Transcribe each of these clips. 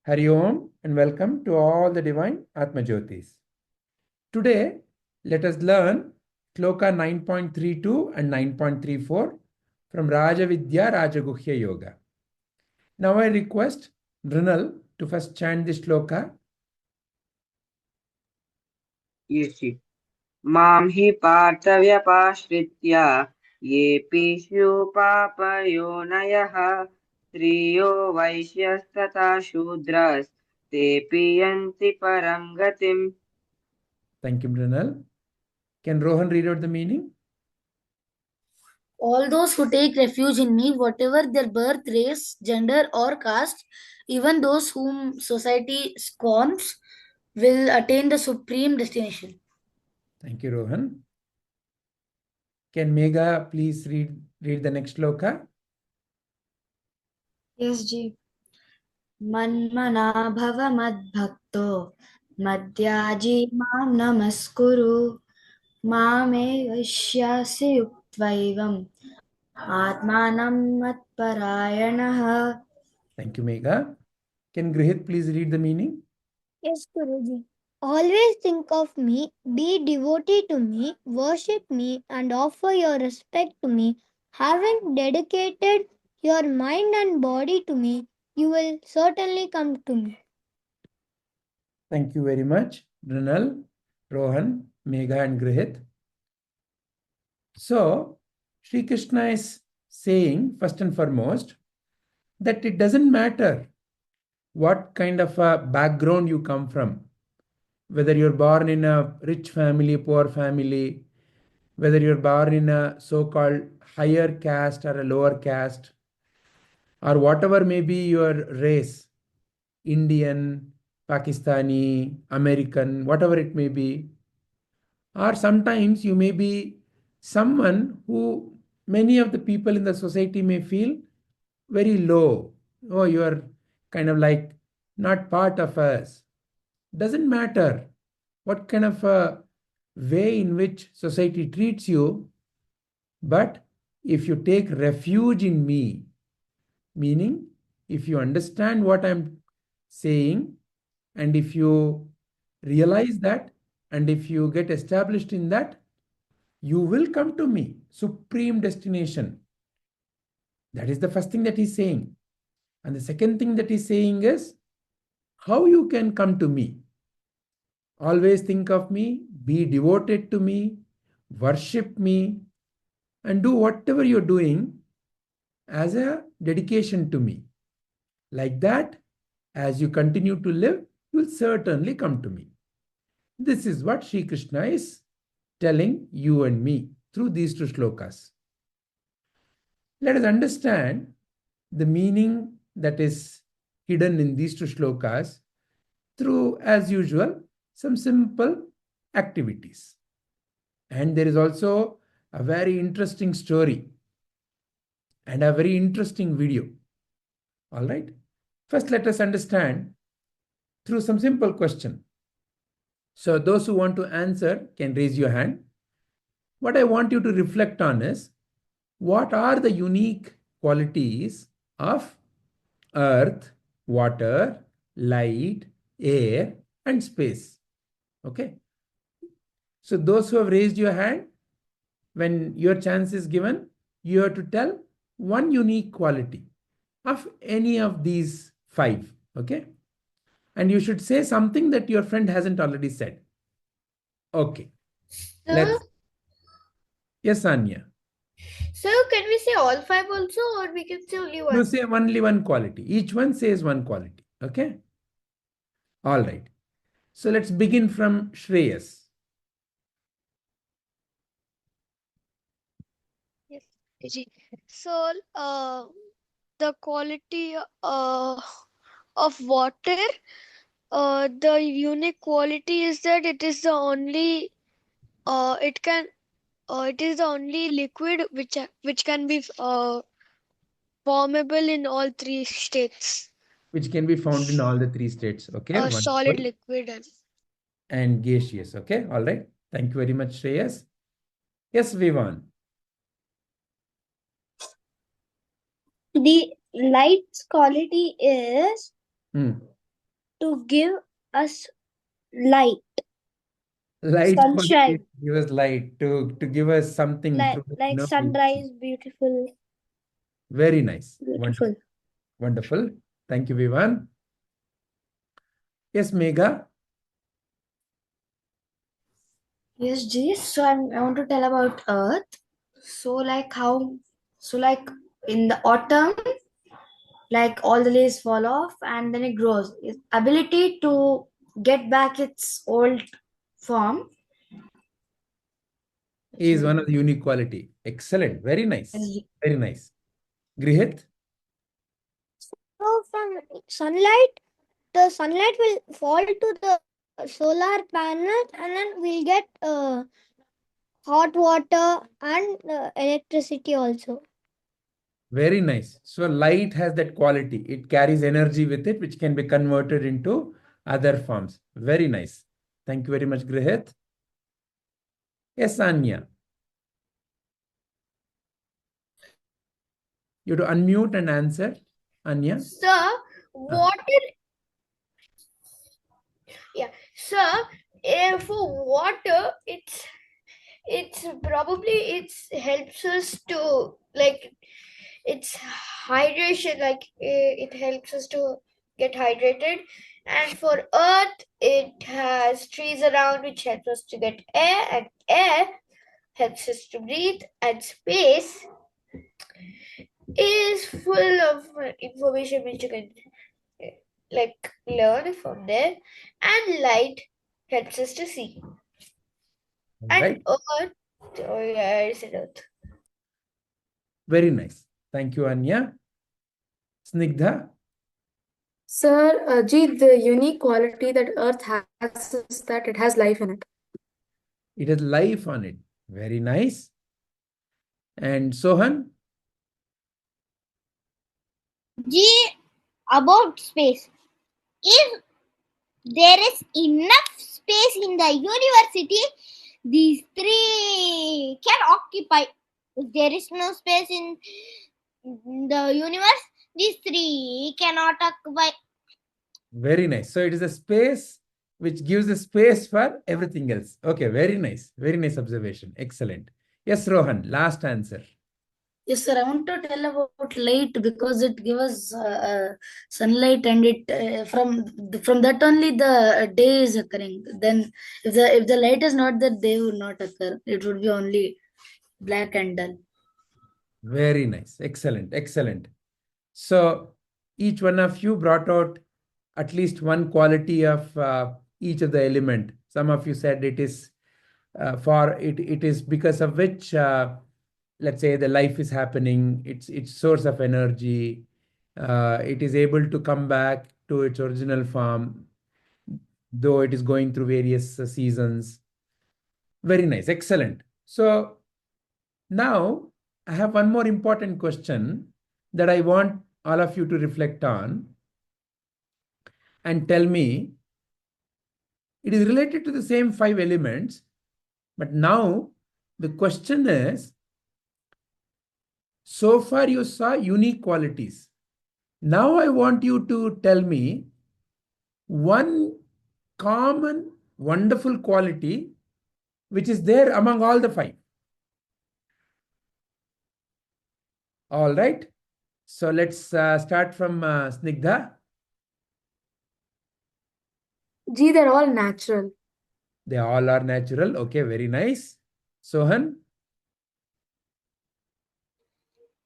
Hari Om and welcome to all the divine Atmajyotis. Today, let us learn Shloka 9.32 and 9.34 from Vidya Guhya Yoga. Now I request Drinal to first chant this shloka. Yes, य- māṁ हि pārtha vyapāśhritya येऽपि pāpa-yonayaḥ striyo vaiśhyās tathā śhūdrās tepi yānti parāṁ gatim. Thank you, Drinal. Can Rohan read out the meaning? All those who take refuge in me, whatever their birth, race, gender, or caste, even those whom society scorns, will attain the supreme destination. Thank you, Rohan. Can Megha please read the next shloka? Yes, Ji. man-manā bhava mad-bhakto mad-yājī य- māṁ namaskuru māme vaiśhyāsi yuktvaivam atmanam mad-parāyaṇah. Thank you, Megha. Can Grihit please read the meaning? Yes, Guruji. Always think of me, be devotee to me, worship me, and offer your respect to me. Having dedicated your mind and body to me, you will certainly come to me. Thank you very much, Drinal, Rohan, Megha, and Grihit. So, Sri Krishna is saying, first and foremost, that it doesn't matter what kind of a background you come from, whether you're born in a rich family, poor family, whether you're born in a so-called higher caste or a lower caste, or whatever may be your race, Indian, Pakistani, American, whatever it may be, or sometimes you may be someone who many of the people in the society may feel very low. Oh, you are kind of like not part of us. Doesn't matter what kind of a way in which society treats you, but if you take refuge in me, meaning if you understand what I'm saying, and if you realize that, and if you get established in that, you will come to me, supreme destination. That is the first thing that he's saying. And the second thing that he's saying is how you can come to me. Always think of me, be devoted to me, worship me, and do whatever you're doing as a dedication to me. Like that, as you continue to live, you will certainly come to me. This is what Sri Krishna is telling you and me through these two shlokas. Let us understand the meaning that is hidden in these two shlokas through, as usual, some simple activities. And there is also a very interesting story and a very interesting video. All right. First, let us understand through some simple question. So those who want to answer can raise your hand. What I want you to reflect on is, what are the unique qualities of earth, water, light, air, and space? Okay. So those who have raised your hand, when your chance is given, you have to tell one unique quality of any of these five. Okay. And you should say something that your friend hasn't already said. Okay. Yes, Anya. So, can we say all five also, or we can say only one? You say only one quality. Each one says one quality. Okay. All right. So let's begin from Shreyas. Yes. So, the quality of water, the unique quality is that it is the only, it is the only liquid which can be formable in all three states. Which can be found in all the three states. Okay. Solid, liquid, and gaseous. Okay. All right. Thank you very much, Shreyas. Yes, Vivan. The light's quality is to give us light. Light quality Sunshine. to give us light, to give us something Like, through which, like sunrise, beautiful. Very nice. Beautiful. Wonderful. Thank you, Vivan. Yes, Megha. Yes, Ji. So I want to tell about Earth. So like in the autumn, like all the leaves fall off and then it grows. Its ability to get back its old form Is one of the unique quality. Excellent. Very nice. Very nice. Grihit. So from sunlight, the sunlight will fall to the solar panel, and then we'll get hot water and electricity also. Very nice. So light has that quality. It carries energy with it, which can be converted into other forms. Very nice. Thank you very much, Grihit. Yes, Anya. You have to unmute and answer, Anya. Sir, water. Yeah, sir. For water, it's helps us to it's hydration. It helps us to get hydrated. And for earth, it has trees around which helps us to get air, and air helps us to breathe. And space is full of information which you can learn from there, and light helps us to see. And Right. earth, oh yeah, I said earth. Very nice. Thank you, Anya. Snigdha. Sir, the unique quality that Earth has is that it has life in it. It has life on it. Very nice. And Sohan? About space. If there is enough space in the university, these three can occupy. If there is no space in the universe, these three cannot occupy. Very nice. So it is a space which gives a space for everything else. Okay, very nice. Very nice observation. Excellent. Yes, Rohan, last answer. Yes, sir. I want to tell about light because it gives sunlight, and it from that only the day is occurring. Then, if the light is not there, day would not occur. It would be only black and dull. Very nice. Excellent. Excellent. So each one of you brought out at least one quality of each of the element. Some of you said it is it is because of which let's say the life is happening. It's source of energy. It is able to come back to its original form, though it is going through various seasons. Very nice. Excellent. So now I have one more important question that I want all of you to reflect on and tell me. It is related to the same 5 elements, but now the question is, so far you saw unique qualities. Now I want you to tell me one common wonderful quality which is there among all the 5. All right. So let's start from Snigdha. They're all natural. They all are natural. Okay, very nice. Sohan?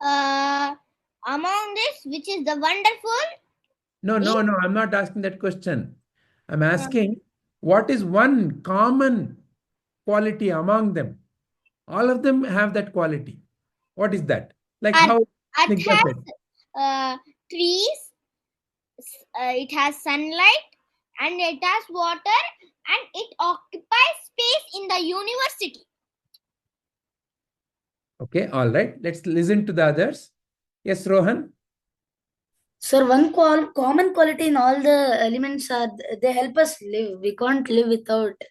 Among this, which is the wonderful? No, I'm not asking that question. I'm asking what is one common quality among them? All of them have that quality. What is that? Like how Snigdha said. Trees, it has sunlight, and it has water, and it occupies space in the university. Okay, all right. Let's listen to the others. Yes, Rohan? Sir, one common quality in all the elements are they help us live. We can't live without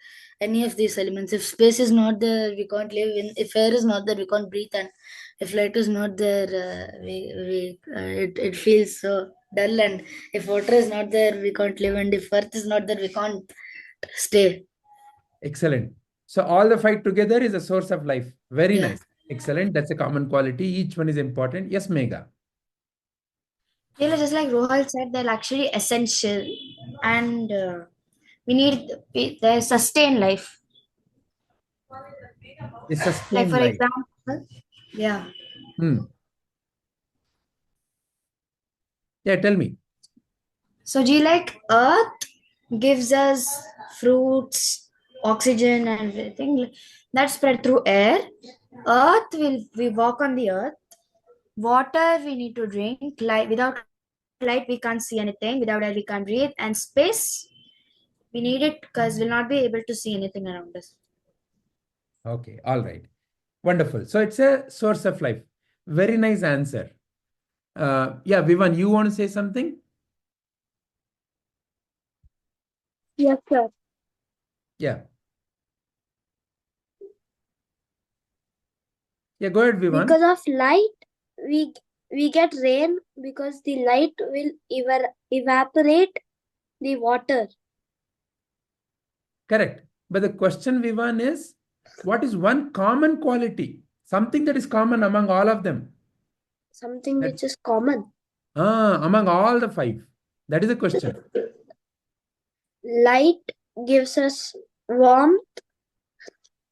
any of these elements. If space is not there, we can't live. If air is not there, we can't breathe. And if light is not there, it feels so dull, and if water is not there, we can't live, and if earth is not there, we can't stay. Excellent. So all the five together is a source of life. Very Yeah. nice. Excellent. That's a common quality. Each one is important. Yes, Megha. Just like Rohal said, they're actually essential, and they sustain life. They Like sustain for life. example, yeah. Yeah, tell me. So, like Earth gives us fruits, oxygen, and everything that's spread through air. We walk on the earth. Water we need to drink. Light, without light we can't see anything. Without air we can't breathe. And space we need it because we'll not be able to see anything around us. Okay, all right. Wonderful. So it's a source of life. Very nice answer. Yeah, Vivan, you want to say something? Yes, sir. Yeah. Yeah, go ahead, Vivan. Because of light, we get rain because the light will evaporate the water. Correct. But the question, Vivan, is what is one common quality? Something that is common among all of them. Something which is common. Among all the five. That is the question. Light gives us warmth.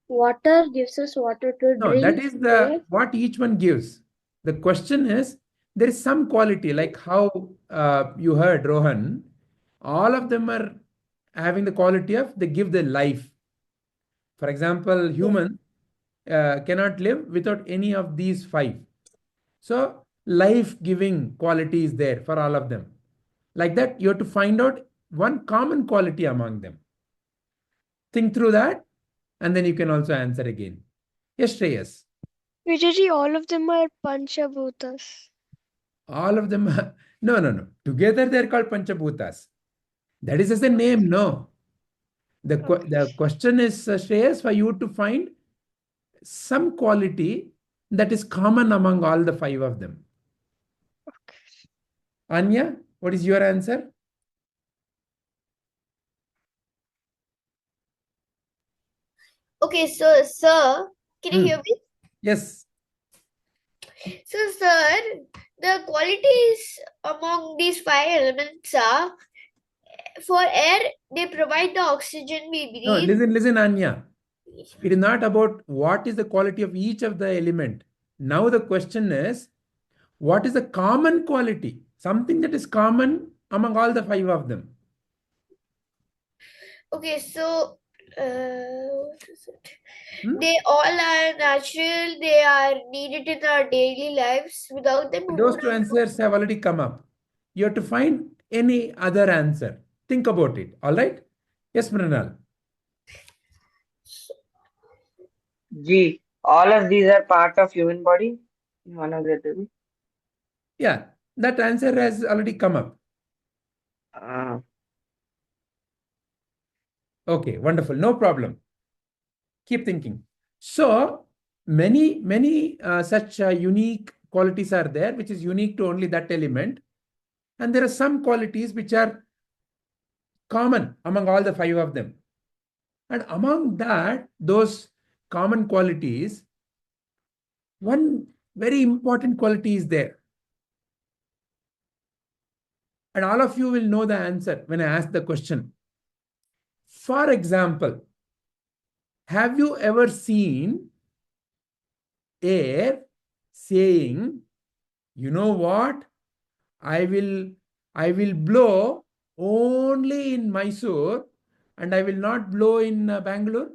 Water gives us water to No, drink. that is what each one gives. The question is, there is some quality, like how you heard Rohan, all of them are having the quality of they give the life. For example, human cannot live without any of these five. So life-giving quality is there for all of them. Like that, you have to find out one common quality among them. Think through that, and then you can also answer again. Yes, Shreyas. Vijayji, all of them are panchabhutas. All of them are, no. Together they're called panchabhutas. That is just a name, no. The question is, Shreyas, for you to find some quality that is common among all the five of them. Okay. Anya, what is your answer? Okay, so sir, can you hear me? Yes. So sir, the qualities among these five elements are, for air, they provide the oxygen we No, breathe. listen, Anya. It is not about what is the quality of each of the element. Now the question is, what is the common quality? Something that is common among all the five of them. Okay, so what is it? They all are natural. They are needed in our daily lives. Without them, we Those would two not. answers have already come up. You have to find any other answer. Think about it. All right? Yes, Mrinal. G. All of these are part of human body. One of the two. Yeah, that answer has already come up. Okay, wonderful. No problem. Keep thinking. So many such unique qualities are there, which is unique to only that element. And there are some qualities which are common among all the five of them. And among that, those common qualities, one very important quality is there. And all of you will know the answer when I ask the question. For example, have you ever seen air saying, you know what, I will blow only in Mysore and I will not blow in Bangalore?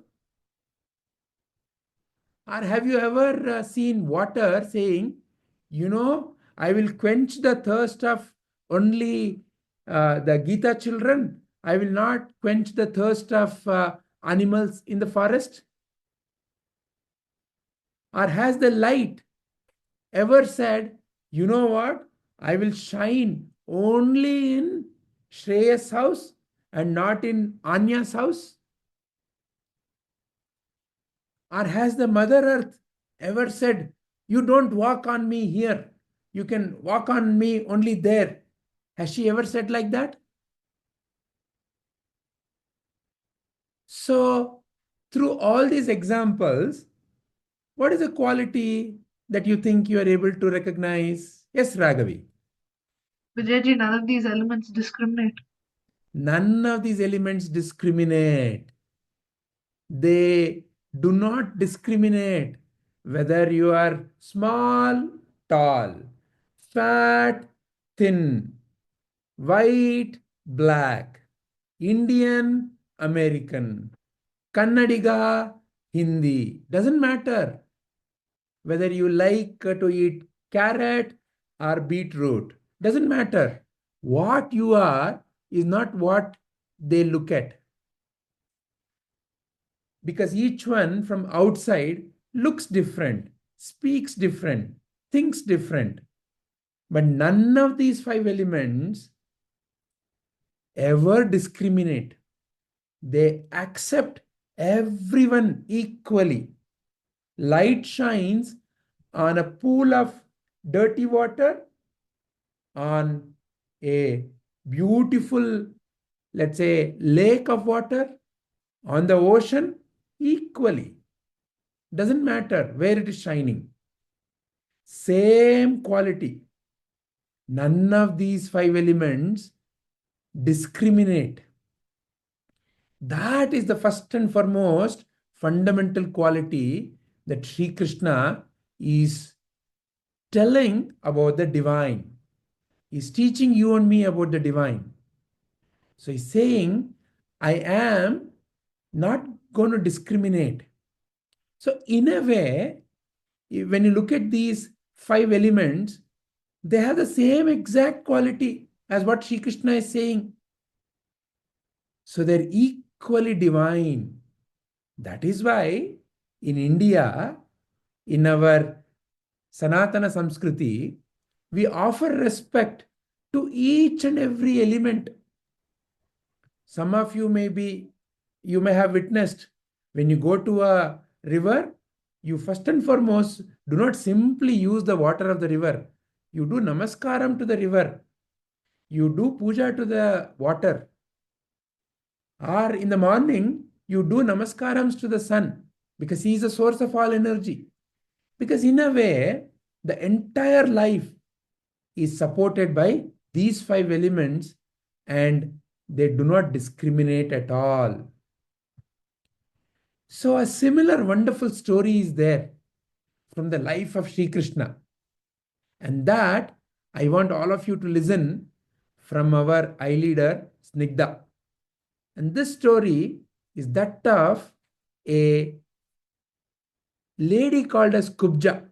Or have you ever seen water saying, you know, I will quench the thirst of only the Gita children. I will not quench the thirst of animals in the forest? Or has the light ever said, you know what, I will shine only in Shreyas' house and not in Anya's house? Or has the Mother Earth ever said, you don't walk on me here, you can walk on me only there? Has she ever said like that? So, through all these examples, what is the quality that you think you are able to recognize? Yes, Raghavi. Vidyaji, none of these elements discriminate. None of these elements discriminate. They do not discriminate whether you are small, tall, fat, thin, white, black, Indian, American, Kannadiga, Hindi. Doesn't matter whether you like to eat carrot or beetroot. Doesn't matter. What you are is not what they look at. Because each one from outside looks different, speaks different, thinks different. But none of these 5 elements ever discriminate. They accept everyone equally. Light shines on a pool of dirty water, on a beautiful, let's say, lake of water, on the ocean, equally. Doesn't matter where it is shining. Same quality. None of these 5 elements discriminate. That is the first and foremost fundamental quality that Sri Krishna is telling about the divine. He's teaching you and me about the divine. So he's saying, I am not going to discriminate. So in a way, when you look at these 5 elements, they have the same exact quality as what Sri Krishna is saying. So they're equally divine. That is why in India, in our Sanatana Samskriti, we offer respect to each and every element. Some of you you may have witnessed, when you go to a river, you first and foremost do not simply use the water of the river. You do namaskaram to the river. You do puja to the water. Or in the morning, you do namaskarams to the sun, because he is the source of all energy. Because in a way, the entire life is supported by these 5 elements, and they do not discriminate at all. So a similar wonderful story is there from the life of Sri Krishna. And that I want all of you to listen from our eye leader, Snigdha. And this story is that of a lady called as Kubja.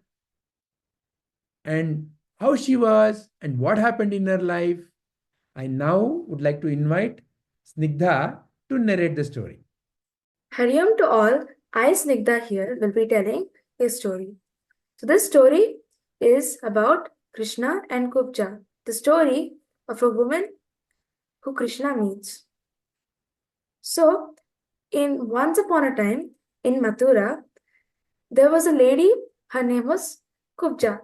And how she was and what happened in her life, I now would like to invite Snigdha to narrate the story. Hariom to all, I Snigdha here will be telling a story. So this story is about Krishna and Kubja, the story of a woman who Krishna meets. So, once upon a time in Mathura, there was a lady, her name was Kubja.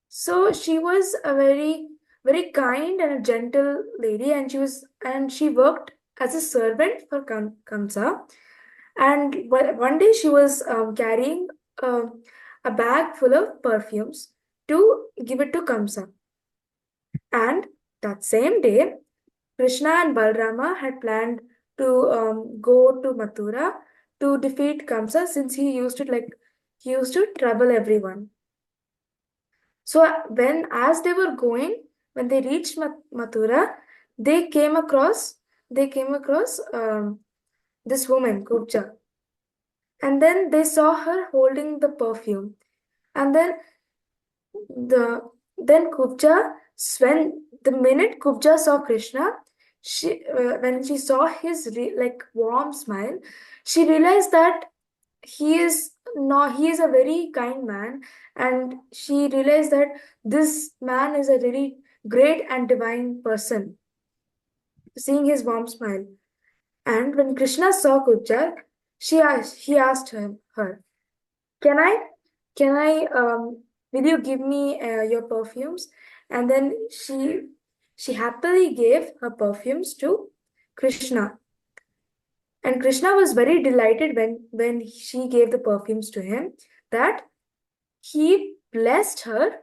So she was a very, very kind and a gentle lady, and she worked as a servant for Kamsa. And one day she was carrying a bag full of perfumes to give it to Kamsa. And that same day, Krishna and Balrama had planned to go to Mathura to defeat Kamsa, since he used to trouble everyone. So as they were going, when they reached Mathura, they came across this woman, Kubja. And then they saw her holding the perfume. And then Kubja, the minute Kubja saw Krishna, when she saw his warm smile, she realized that he is a very kind man, and she realized that this man is a very great and divine person, seeing his warm smile. And when Krishna saw Kubja, he asked her, will you give me your perfumes? And then she she happily gave her perfumes to Krishna. And Krishna was very delighted when she gave the perfumes to him, that he blessed her,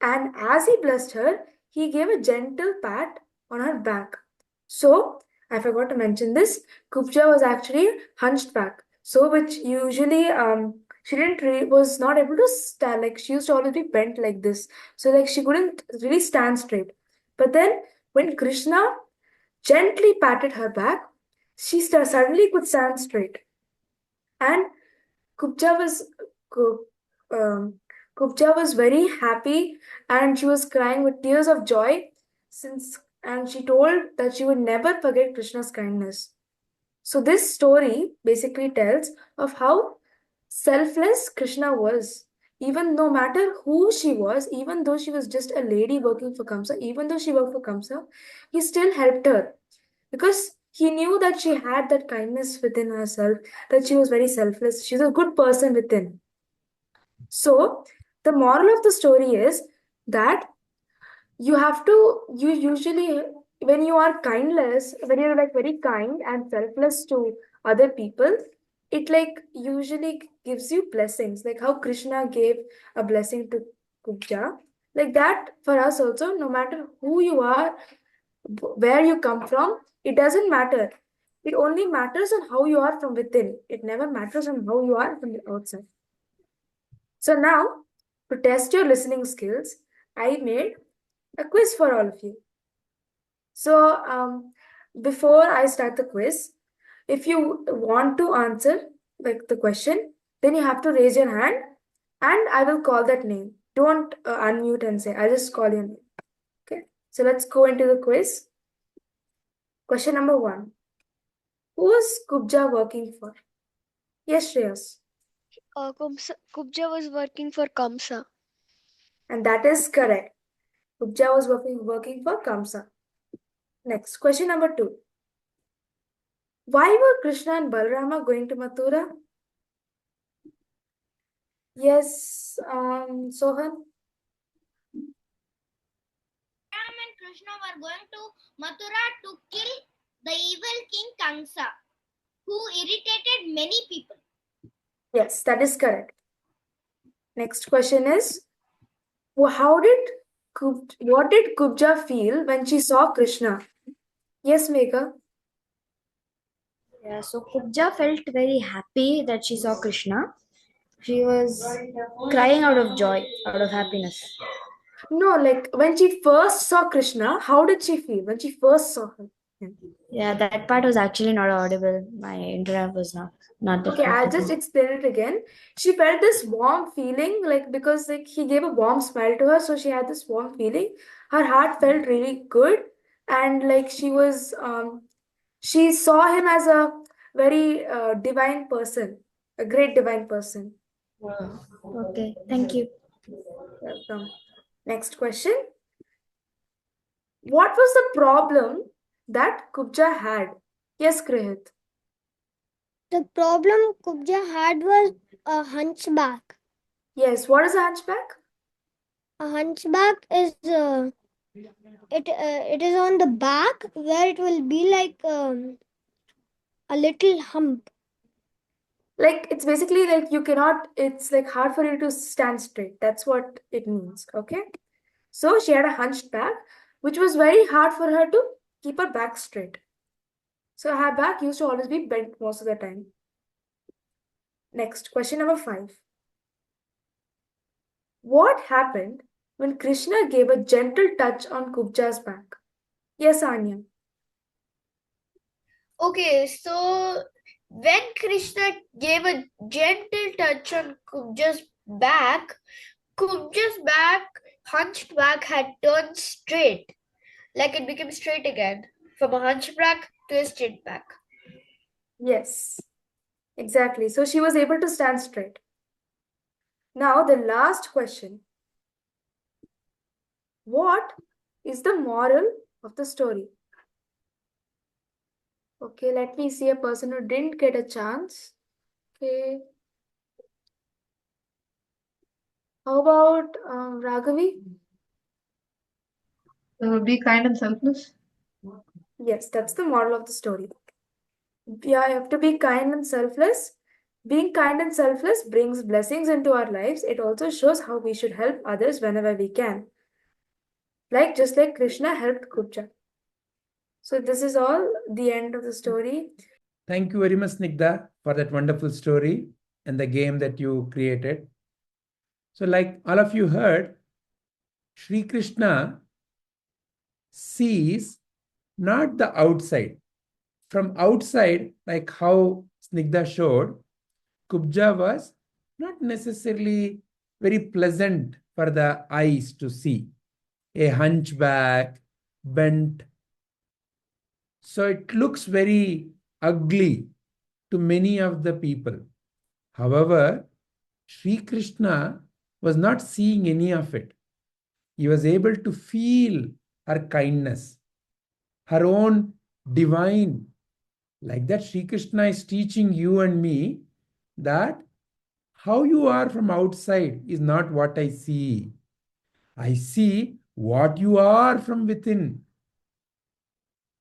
and as he blessed her, he gave a gentle pat on her back. So, I forgot to mention this, Kubja was actually hunched back. So, which usually she was not able to stand, like she used to always be bent like this. So, like she couldn't really stand straight. But then, when Krishna gently patted her back, she suddenly could stand straight. And Kubja was Kubja was very happy, and she was crying with tears of joy, and she told that she would never forget Krishna's kindness. So this story basically tells of how selfless Krishna was. Even no matter who she was, even though she was just a lady working for Kamsa, even though she worked for Kamsa, he still helped her, because he knew that she had that kindness within herself, that she was very selfless. She's a good person within. So, the moral of the story is that you usually, when you are kindless, when you're like very kind and selfless to other people, it like usually gives you blessings, like how Krishna gave a blessing to Kubja. Like that for us also, no matter who you are, where you come from, it doesn't matter. It only matters on how you are from within. It never matters on how you are from the outside. So now, to test your listening skills, I made a quiz for all of you. So before I start the quiz, if you want to answer like the question, then you have to raise your hand and I will call that name. Don't unmute and say, I'll just call your name. Okay, so let's go into the quiz. Question number 1. Who is Kubja working for? Yes, Shreyas. Kubja was working for Kamsa. And that is correct. Kubja was working for Kamsa. Next, question number 2. Why were Krishna and Balarama going to Mathura? Yes, Sohan. Ram and Krishna were going to Mathura to kill the evil king Kamsa, who irritated many people. Yes, that is correct. Next question is, what did Kubja feel when she saw Krishna? Yes, Megha. Yeah, so Kubja felt very happy that she saw Krishna. She was crying out of joy, out of happiness. No, like when she first saw Krishna, how did she feel when she first saw him? Yeah, that part was actually not audible. My internet was not that Okay, I'll perfect. just explain it again. She felt this warm feeling, like because like he gave a warm smile to her, so she had this warm feeling. Her heart felt really good, and like she saw him as a very divine person, a great divine person. Okay, thank you. Welcome. Next question. What was the problem that Kubja had? Yes, Krihit. The problem Kubja had was a hunchback. Yes, what is a hunchback? A hunchback is it is on the back where it will be like a little hump. Like it's basically like it's like hard for you to stand straight. That's what it means. Okay. So she had a hunched back, which was very hard for her to keep her back straight. So her back used to always be bent most of the time. Next, question number 5. What happened when Krishna gave a gentle touch on Kubja's back? Yes, Anya. Okay, so when Krishna gave a gentle touch on Kubja's back, hunched back, had turned straight, like it became straight again, from a hunchback to a straight back. Yes, exactly. So she was able to stand straight. Now the last question. What is the moral of the story? Okay, let me see a person who didn't get a chance. Okay. How about Raghavi? Be kind and selfless. Yes, that's the moral of the story. Yeah, you have to be kind and selfless. Being kind and selfless brings blessings into our lives. It also shows how we should help others whenever we can. Just like Krishna helped Kubja. So this is all the end of the story. Thank you very much, Snigdha, for that wonderful story and the game that you created. So like all of you heard, Sri Krishna sees not the outside. From outside, like how Snigdha showed, Kubja was not necessarily very pleasant for the eyes to see. A hunchback, bent. So it looks very ugly to many of the people. However, Sri Krishna was not seeing any of it. He was able to feel her kindness, her own divine. Like that, Sri Krishna is teaching you and me that how you are from outside is not what I see. I see what you are from within.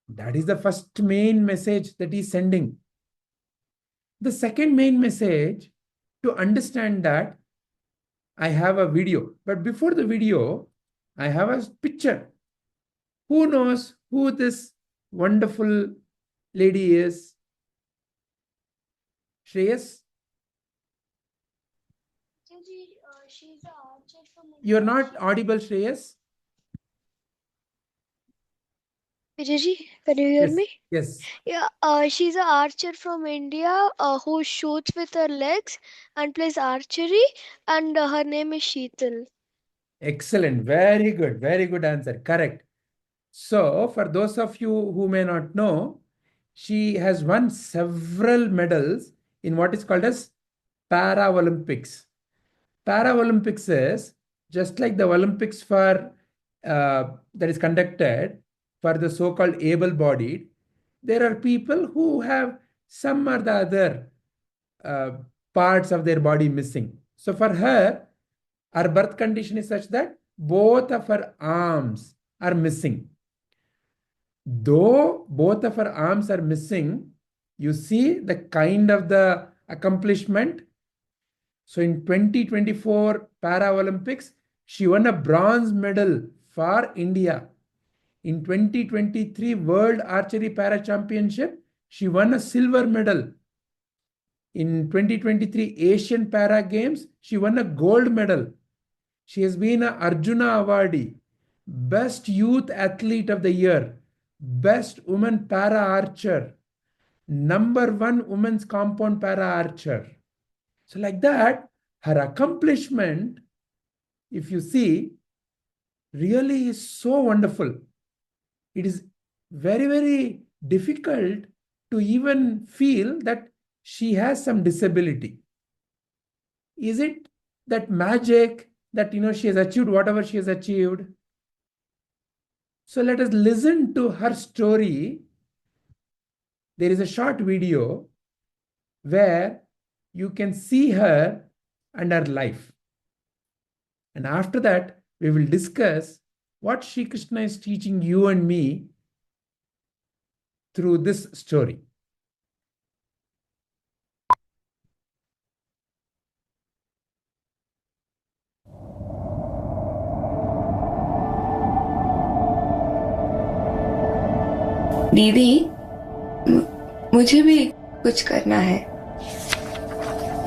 That is the first main message that he is sending. The second main message, to understand that, I have a video. But before the video, I have a picture. Who knows who this wonderful lady is? Shreyas? She's an archer from India. You're not audible, Shreyas? Vidyaji, can you hear Yes. me? Yes. Yeah, she's an archer from India who shoots with her legs and plays archery, and her name is Sheetal. Excellent. Very good. Very good answer. Correct. So, for those of you who may not know, she has won several medals in what is called as Para-Olympics. Para-Olympics is just like the Olympics for that is conducted for the so-called able-bodied. There are people who have some or the other parts of their body missing. So for her birth condition is such that both of her arms are missing. Though both of her arms are missing, you see the kind of the accomplishment. So in 2024 Para-Olympics, she won a bronze medal for India. In 2023 World Archery Para Championship, she won a silver medal. In 2023 Asian Para Games, she won a gold medal. She has been an Arjuna awardee, Best Youth Athlete of the Year, Best Woman Para Archer, #1 Women's Compound Para Archer. So like that, her accomplishment, if you see, really is so wonderful. It is very, very difficult to even feel that she has some disability. Is it that magic that she has achieved whatever she has achieved? So let us listen to her story. There is a short video where you can see her and her life. And after that, we will discuss what Sri Krishna is teaching you and me through this story. दीदी, मुझे भी कुछ करना है.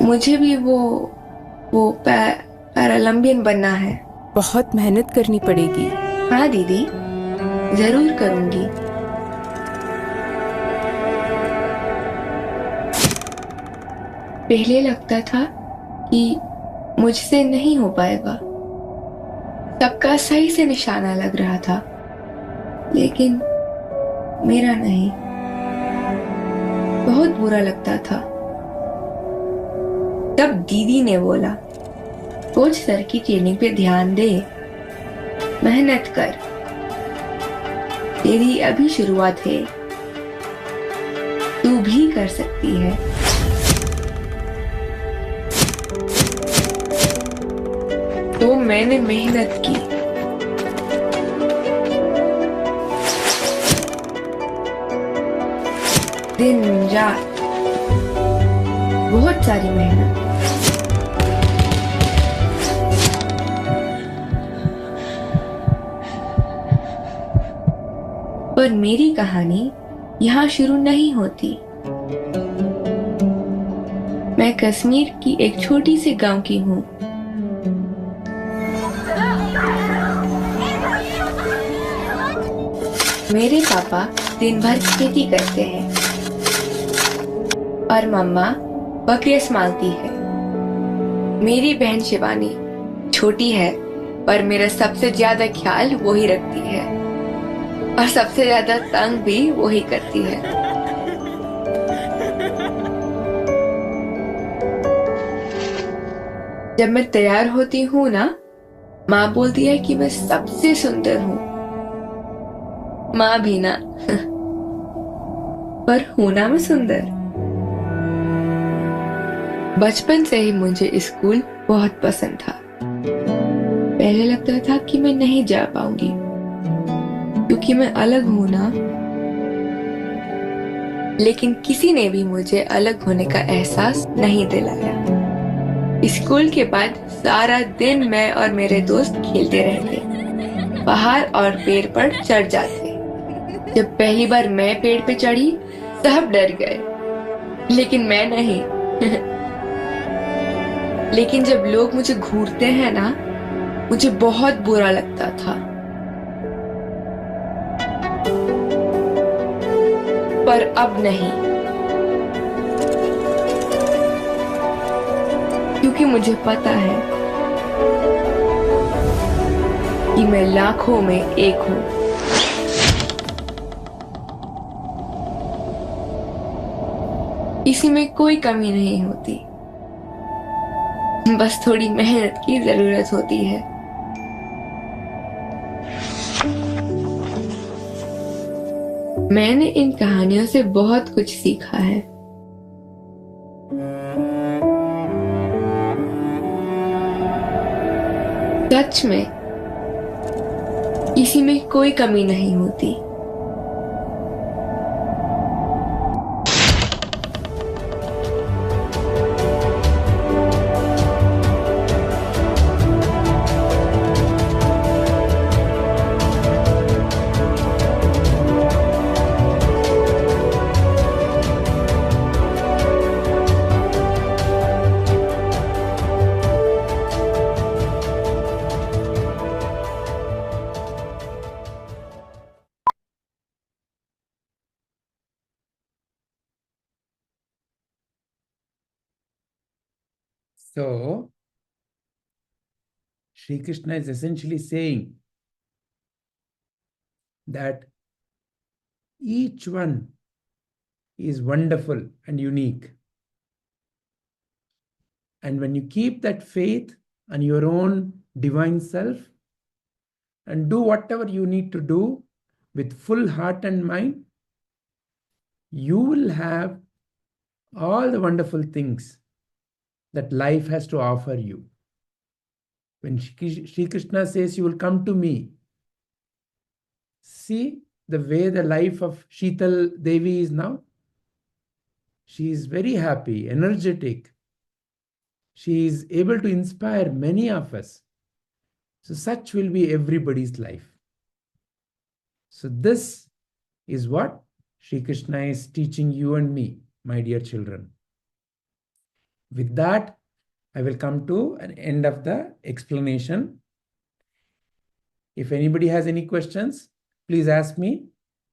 मुझे भी वो पैरालंबियन बनना है. बहुत मेहनत करनी पड़ेगी. हाँ दीदी, जरूर करूंगी. पहले लगता था कि मुझसे नहीं हो पाएगा. सबका सही से निशाना लग रहा था, लेकिन मेरा नहीं. बहुत बुरा लगता था. तब दीदी ने बोला, कोच सर की ट्रेनिंग पे ध्यान दे, मेहनत कर. तेरी अभी शुरुआत है, तू भी कर सकती है. तो मैंने मेहनत की. दिन रात बहुत सारी मेहनत। पर मेरी कहानी यहाँ शुरू नहीं होती। मैं कश्मीर की एक छोटी सी गांव की हूँ। मेरे पापा दिन भर खेती करते हैं और मम्मा बकरियां संभालती है। मेरी बहन शिवानी छोटी है, पर मेरा सबसे ज्यादा ख्याल वो ही रखती है और सबसे ज्यादा तंग भी वो ही करती है। जब मैं तैयार होती हूँ ना, माँ बोलती है कि मैं सबसे सुंदर हूँ। माँ भी ना पर हूं ना मैं सुंदर। बचपन से ही मुझे स्कूल बहुत पसंद था। पहले लगता था कि मैं नहीं जा पाऊंगी क्योंकि मैं अलग हूं ना, लेकिन किसी ने भी मुझे अलग होने का एहसास नहीं दिलाया। स्कूल के बाद सारा दिन मैं और मेरे दोस्त खेलते रहते, पहाड़ और पेड़ पर चढ़ जाते। जब पहली बार मैं पेड़ पे चढ़ी, सब डर गए, लेकिन मैं नहीं। लेकिन जब लोग मुझे घूरते हैं ना, मुझे बहुत बुरा लगता था। पर अब नहीं, क्योंकि मुझे पता है कि मैं लाखों में एक हूं। किसी में कोई कमी नहीं होती, बस थोड़ी मेहनत की जरूरत होती है। मैंने इन कहानियों से बहुत कुछ सीखा है। सच में किसी में कोई कमी नहीं होती। So, Sri Krishna is essentially saying that each one is wonderful and unique. And when you keep that faith on your own divine self and do whatever you need to do with full heart and mind, you will have all the wonderful things that life has to offer you. When Sri Krishna says, you will come to me, see the way the life of Sheetal Devi is now. She is very happy, energetic. She is able to inspire many of us. So such will be everybody's life. So this is what Sri Krishna is teaching you and me, my dear children. With that, I will come to an end of the explanation. If anybody has any questions, please ask me.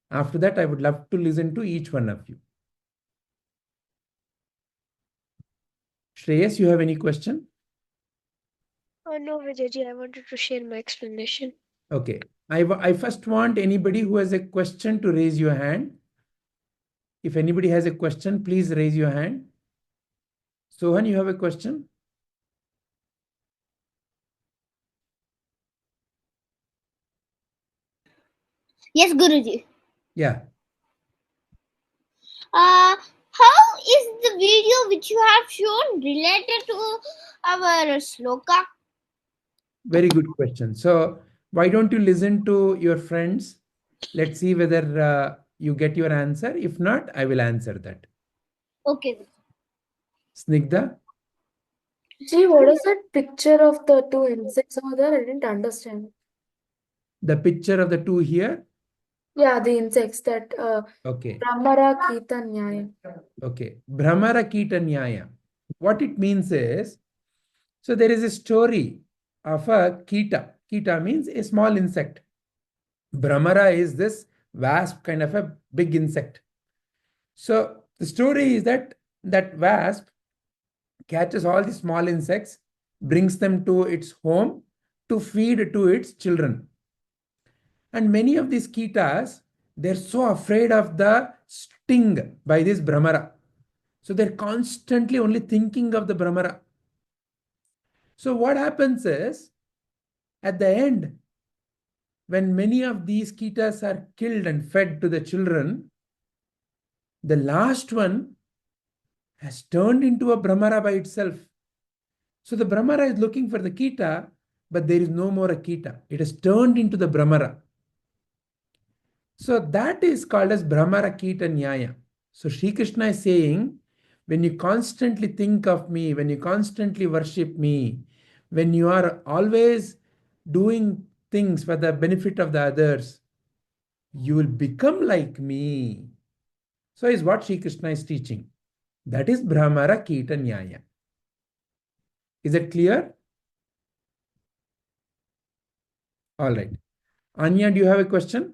After that, I would love to listen to each one of you. Shreyas, you have any question? No, Vidyaji, I wanted to share my explanation. Okay. I first want anybody who has a question to raise your hand. If anybody has a question, please raise your hand. Sohan, you have a question? Yes, Guruji. Yeah. How is the video which you have shown related to our sloka? Very good question. So why don't you listen to your friends? Let's see whether you get your answer. If not, I will answer that. Okay. Snigdha? Gee, what is that picture of the two insects over there? I didn't understand. The picture of the two here? Yeah, the insects that Okay. Brahmara Kita Nyaya. Okay. Brahmara Kita Nyaya. What it means is, so there is a story of a Kita. Kita means a small insect. Brahmara is this wasp, kind of a big insect. So the story is that that wasp catches all the small insects, brings them to its home to feed to its children. And many of these Kitas, they're so afraid of the sting by this Brahmara. So they're constantly only thinking of the Brahmara. So what happens is, at the end, when many of these Kitas are killed and fed to the children, the last one has turned into a Brahmara by itself. So the Brahmara is looking for the Kita, but there is no more a Kita. It has turned into the Brahmara. So that is called as Brahmara Kita Nyaya. So Sri Krishna is saying, when you constantly think of me, when you constantly worship me, when you are always doing things for the benefit of the others, you will become like me. So is what Sri Krishna is teaching. That is Brahmara Kita Nyaya. Is it clear? All right. Anya, do you have a question?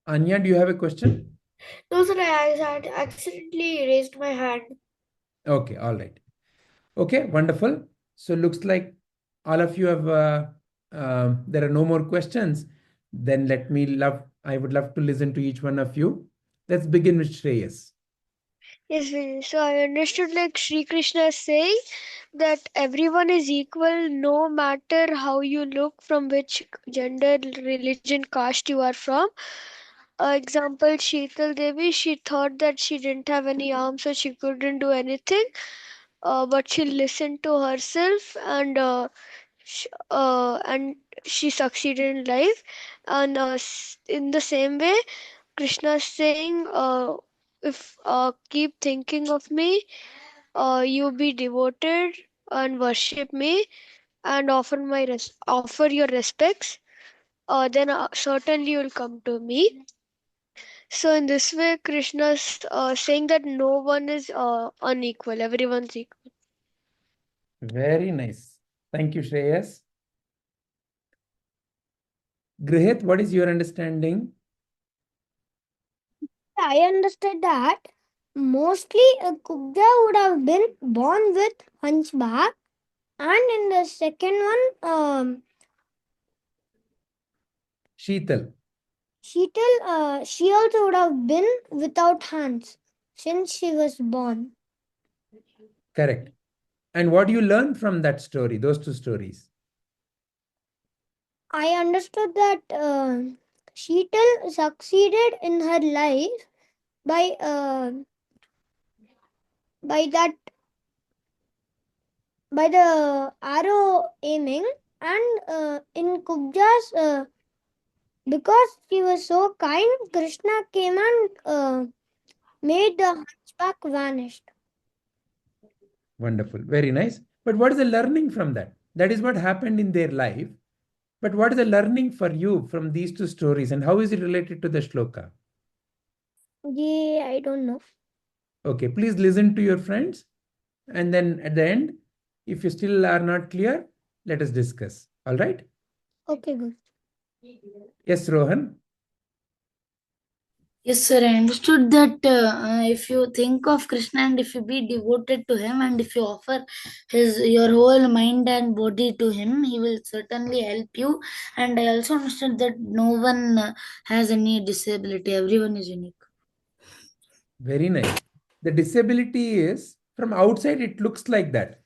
Anya, do you have a question? No, sir, I had accidentally raised my hand. Okay, all right. Okay, wonderful. So looks like all of you have, there are no more questions. Then I would love to listen to each one of you. Let's begin with Shreyas. Yes, Vijay. So I understood like Sri Krishna is saying that everyone is equal no matter how you look, from which gender, religion, caste you are from. Example, Sheetal Devi, she thought that she didn't have any arms, so she couldn't do anything. But she listened to herself and she succeeded in life. And in the same way, Krishna is saying, if keep thinking of me, you be devoted and worship me and offer your respects, then certainly you'll come to me. So in this way, Krishna is saying that no one is unequal, everyone's equal. Very nice. Thank you, Shreyas. Grihit, what is your understanding? I understood that mostly Kubja would have been born with hunchback, and in the second one, Sheetal. Sheetal, she also would have been without hands since she was born. Correct. And what do you learn from that story, those two stories? I understood that Sheetal succeeded in her life by the arrow aiming, and in Kubja's, because she was so kind, Krishna came and made the hunchback vanished. Wonderful. Very nice. But what is the learning from that? That is what happened in their life. But what is the learning for you from these two stories, and how is it related to the shloka? Yeah, I don't know. Okay, please listen to your friends. And then at the end, if you still are not clear, let us discuss. All right? Okay, good. Yes, Rohan. Yes, sir. I understood that if you think of Krishna and if you be devoted to him and if you offer your whole mind and body to him, he will certainly help you. And I also understood that no one has any disability. Everyone is unique. Very nice. The disability is, from outside, it looks like that.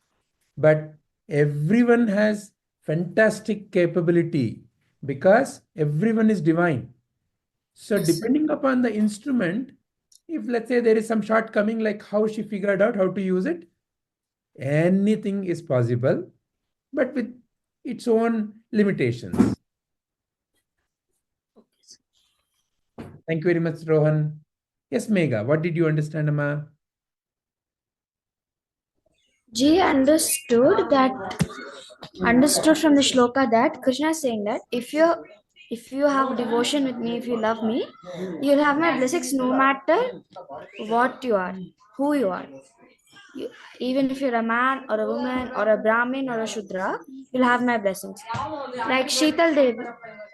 But everyone has fantastic capability because everyone is divine. So Yes, sir. depending upon the instrument, if let's say there is some shortcoming, like how she figured out how to use it, anything is possible. But with its own limitations. Thank you very much, Rohan. Yes, Megha, what did you understand, Amma? Ji understood from the shloka that Krishna is saying that if you have devotion with me, if you love me, you'll have my blessings no matter what you are, who you are. Even if you're a man or a woman or a Brahmin or a Shudra, you'll have my blessings. Like Sheetal Devi.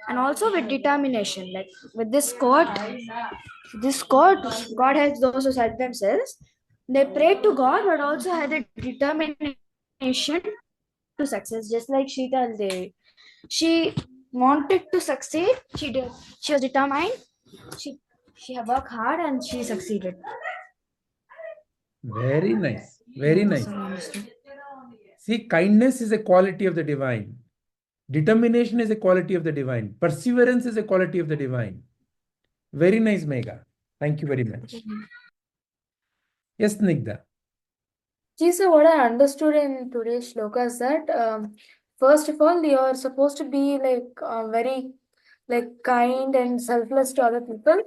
And also with determination. Like with this court, God helps those who help themselves. They prayed to God, but also had the determination to success, just like Sheetal Devi. She wanted to succeed. She did. She was determined. She worked hard and she succeeded. Very nice. Very nice. See, kindness is a quality of the divine. Determination is a quality of the divine. Perseverance is a quality of the divine. Very nice, Megha. Thank you very much. Yes, Snigdha. Ji, so what I understood in today's shloka is that first of all, you are supposed to be very kind and selfless to other people,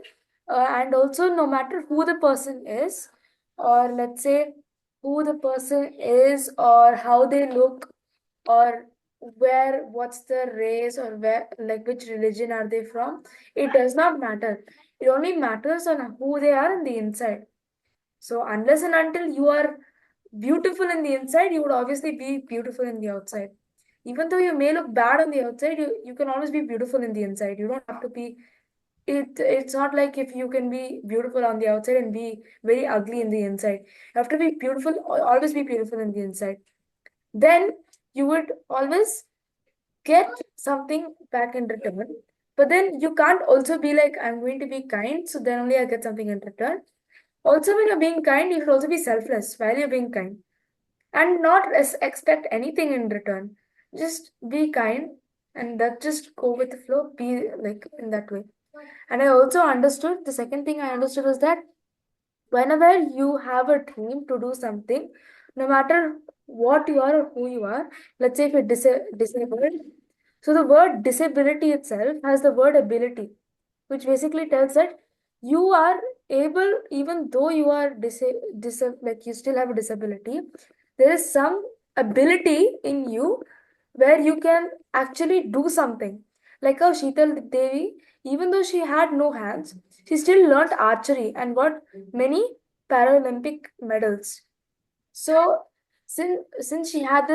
and also no matter who the person is, or let's say who the person is, or how they look, or what's the race, or which religion are they from, it does not matter. It only matters on who they are on the inside. So unless and until you are beautiful in the inside, you would obviously be beautiful in the outside. Even though you may look bad on the outside, you can always be beautiful in the inside. You don't have to be it's not like if you can be beautiful on the outside and be very ugly in the inside. You have to be beautiful, always be beautiful in the inside. Then you would always get something back in return. But then you can't also be like, I'm going to be kind, so then only I get something in return. Also, when you're being kind, you should also be selfless while you're being kind and not expect anything in return. Just be kind and that just go with the flow, be like in that way. And I also understood, the second thing I understood was that whenever you have a dream to do something, no matter what you are or who you are, let's say if you're disabled, so the word disability itself has the word ability, which basically tells that you are able, even though you are you still have a disability, there is some ability in you where you can actually do something. Like how Sheetal Devi, even though she had no hands, she still learnt archery and got many Paralympic medals. So since she had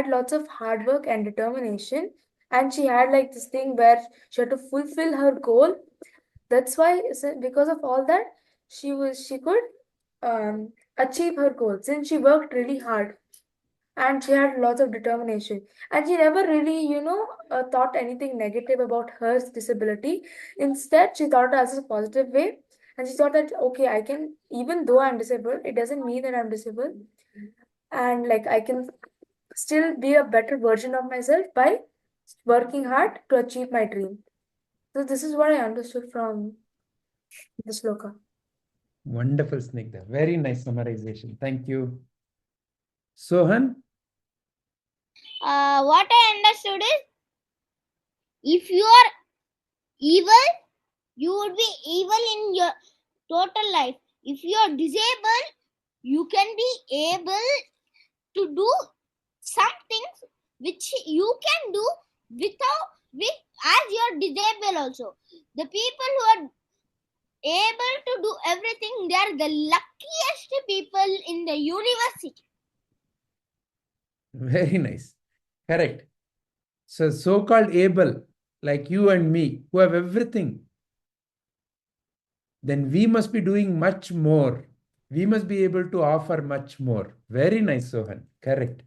lots of hard work and determination, and she had like this thing where she had to fulfill her goal, that's why because of all that she could achieve her goal, since she worked really hard and she had lots of determination, and she never really thought anything negative about her disability. Instead, she thought it as a positive way, and she thought that okay, I can, even though I'm disabled, it doesn't mean that I'm disabled, and like I can still be a better version of myself by working hard to achieve my dream. So this is what I understood from the shloka. Wonderful, Snigdha. Very nice summarization. Thank you. Sohan? What I understood is, if you are evil, you would be evil in your total life. If you are disabled, you can be able to do some things which you can do as you are disabled also. The people who are able to do everything, they are the luckiest people in the university. Very nice. Correct. So, so-called able, like you and me, who have everything, then we must be doing much more. We must be able to offer much more. Very nice, Sohan. Correct.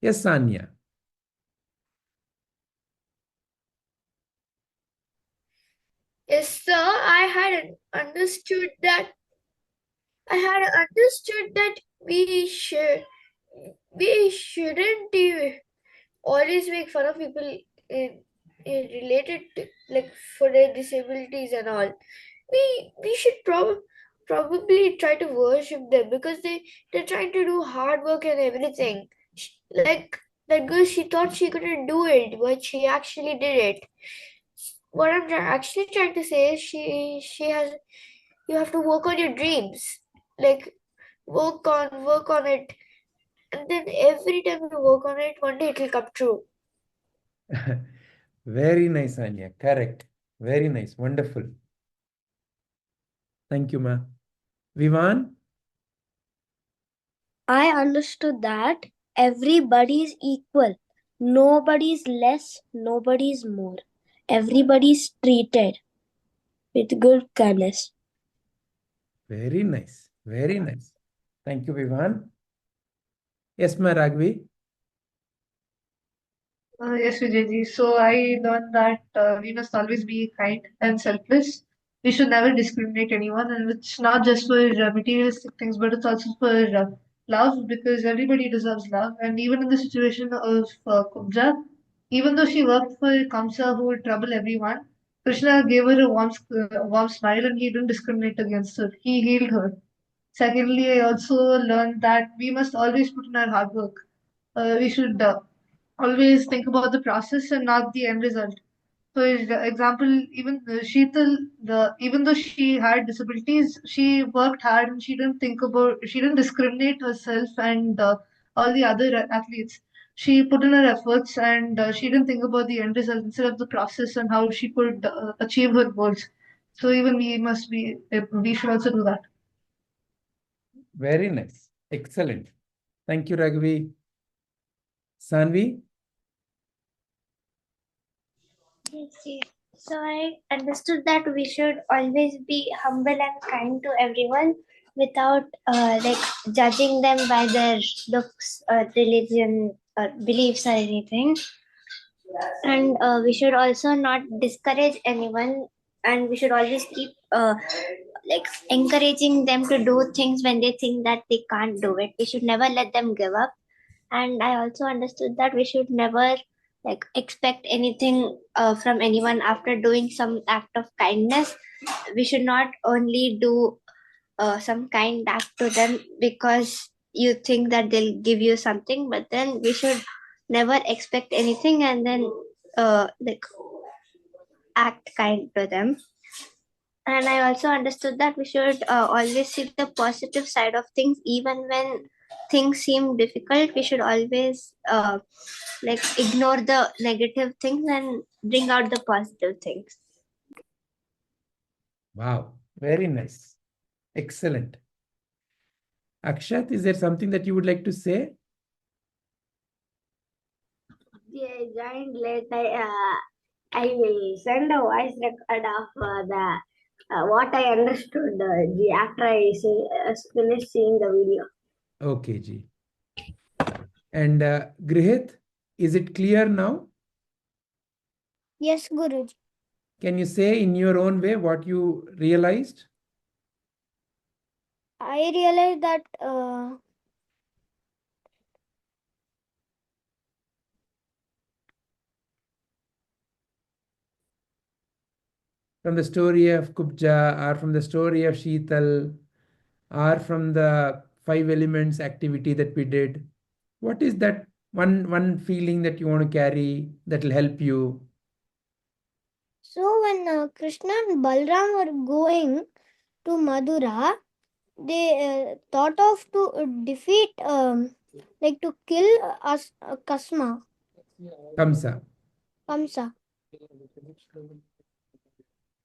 Yes, Sanya. Yes, sir. I had understood that we shouldn't always make fun of people related to, like, for their disabilities and all. We should probably try to worship them because they're trying to do hard work and everything. Like like because she thought she couldn't do it, but she actually did it. What I'm actually trying to say is you have to work on your dreams, like work on it, and then every time you work on it, one day it will come true. Very nice, Anya. Correct. Very nice. Wonderful. Thank you, ma. Vivan? I understood that everybody is equal. Nobody is less, nobody is more. Everybody is treated with good kindness. Very nice. Very nice. Thank you, Vivan. Yes, ma, Raghavi? Yes, Vijayji. So I learned that we must always be kind and selfless. We should never discriminate anyone, and it's not just for materialistic things, but it's also for love, because everybody deserves love. And even in the situation of Kubja, even though she worked for Kamsa who would trouble everyone, Krishna gave her a warm smile, and he didn't discriminate against her. He healed her. Secondly, I also learned that we must always put in our hard work. We should always think about the process and not the end result. For example, even even though she had disabilities, she worked hard and she didn't discriminate herself and all the other athletes. She put in her efforts and she didn't think about the end result instead of the process and how she could achieve her goals. So even we should also do that. Very nice. Excellent. Thank you, Raghavi. Sanvi? Yes. So I understood that we should always be humble and kind to everyone without judging them by their looks, religion, or beliefs or anything. And we should also not discourage anyone, and we should always keep encouraging them to do things when they think that they can't do it. We should never let them give up. And I also understood that we should never expect anything from anyone after doing some act of kindness. We should not only do some kind act to them because you think that they'll give you something, but then we should never expect anything and then act kind to them. And I also understood that we should always see the positive side of things, even when things seem difficult. We should always ignore the negative things and bring out the positive things. Wow. Very nice. Excellent. Akshat, is there something that you would like to say? I joined late. I will send a voice record of what I understood after I finished seeing the video. Okay, Ji. And Grihit, is it clear now? Yes, Guruji. Can you say in your own way what you realized? I realized that from the story of Kubja, or from the story of Sheetal, or from the 5 elements activity that we did, what is that one feeling that you want to carry that will help you? so when Krishna and Balram were going to Madura, they thought of to defeat, to kill Kamsa.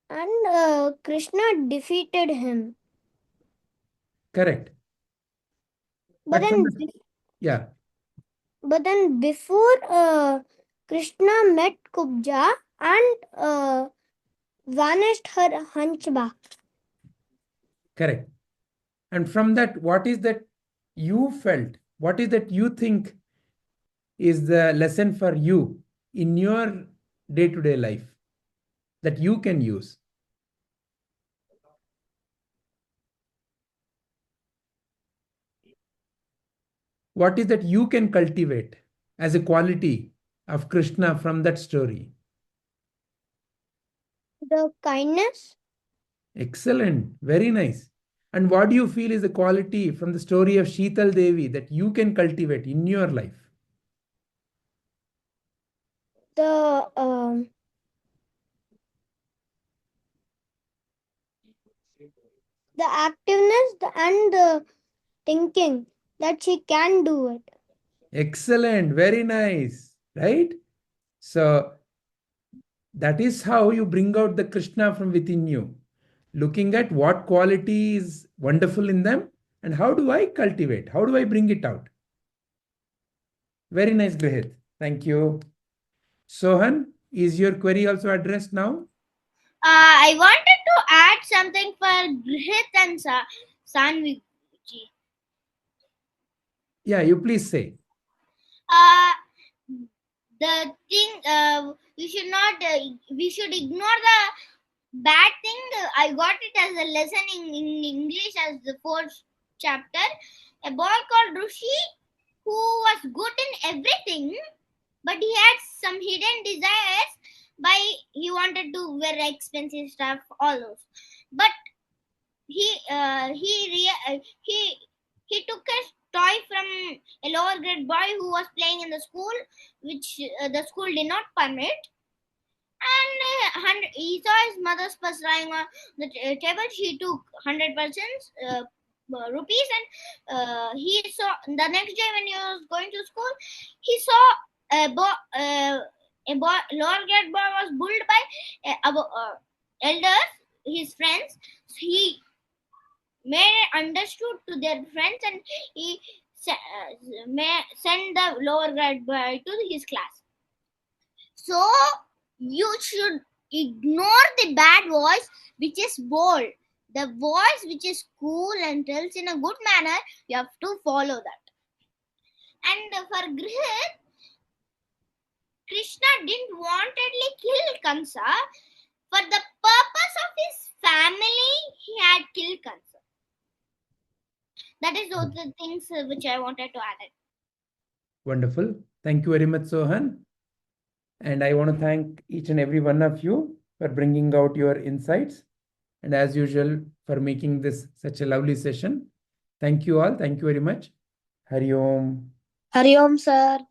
And Krishna defeated him. Correct. But then before Krishna met Kubja and vanished her hunchback. Correct. And from that, what is that you felt? What is that you think is the lesson for you in your day-to-day life that you can use? What is that you can cultivate as a quality of Krishna from that story? The kindness. Excellent. Very nice. And what do you feel is the quality from the story of Sheetal Devi that you can cultivate in your life? the activeness and the thinking that she can do it. Excellent. Very nice. Right? So that is how you bring out the Krishna from within you. Looking at what quality is wonderful in them and how do I cultivate? How do I bring it out? Very nice, Grihit. Thank you. Sohan, is your query also addressed now? I wanted to add something for Grihit and Sanvi. Yeah, you please say. The thing we should ignore the bad thing. I got it as a lesson in English as the 4th chapter. A boy called Rishi who was good in everything, but he had some hidden desires. He wanted to wear expensive stuff, all those. But he took a toy from a lower grade boy who was playing in the school, which the school did not permit. And he saw his mother's purse lying on the table. He took 100% rupees, and he saw the next day when he was going to school, he saw a lower grade boy was bullied by elders, his friends. So he made it understood to their friends, and he sent the lower grade boy to his class. So you should ignore the bad voice which is bold. The voice which is cool and tells in a good manner, you have to follow that. And for Grihit, Krishna didn't wantedly kill Kamsa. For the purpose of his family, he had killed Kamsa. That is all the things which I wanted to add. Wonderful. Thank you very much, Sohan. And I want to thank each and every one of you for bringing out your insights. And as usual, for making this such a lovely session. Thank you all. Thank you very much. Hari Om. Hari Om, sir.